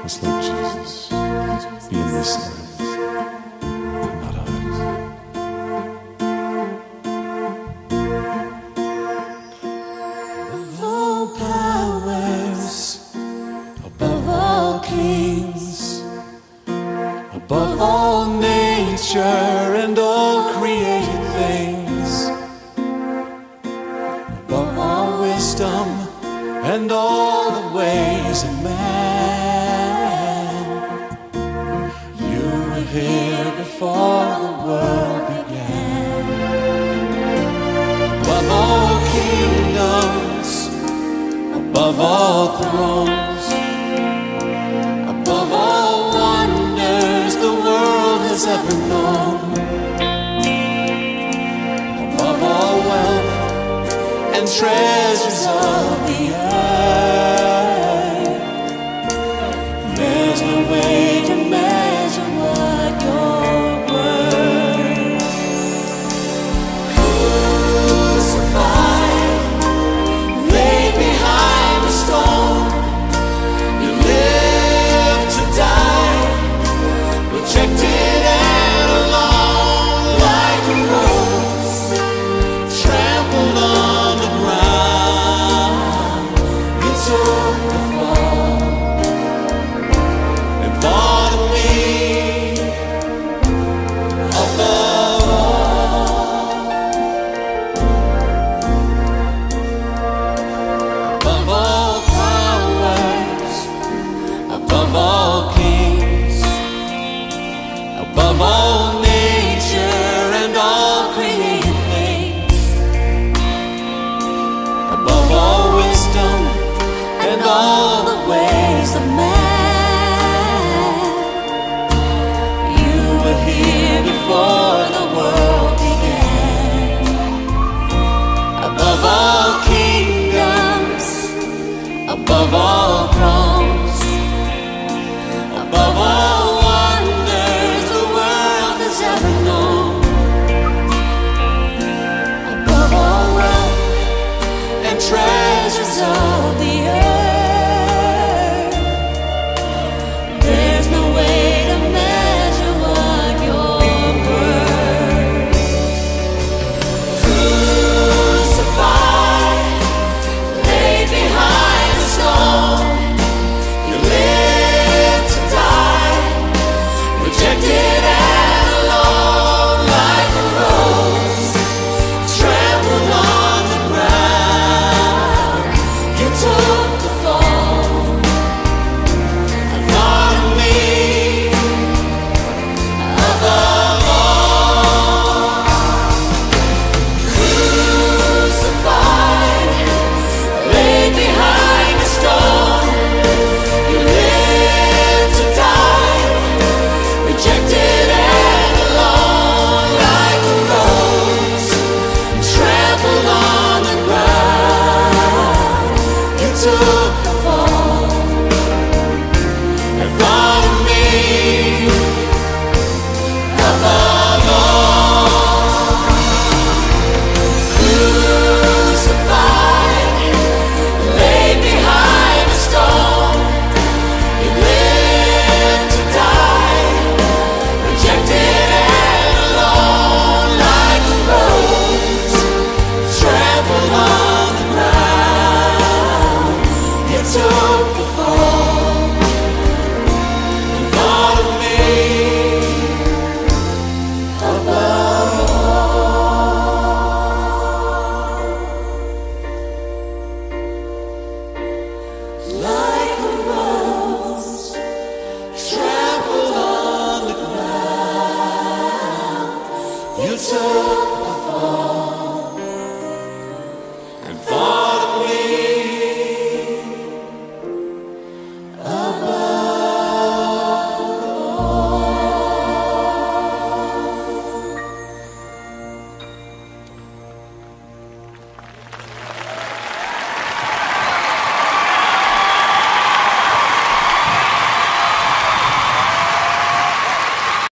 must let Jesus be in this life, not ours. Above all powers, above all kings, above all nature and all created things, above all wisdom and all the ways of man, you were here before the world began. Above all kingdoms, above all thrones, above all wonders the world has ever known, above all wealth and treasures of the earth, there's no way to measure what you're worth. Crucified, laid behind a stone, you lived to die, rejected and alone, like a rose trampled on the ground. You took the fall and fought me above all. Above all powers, above all kings, above all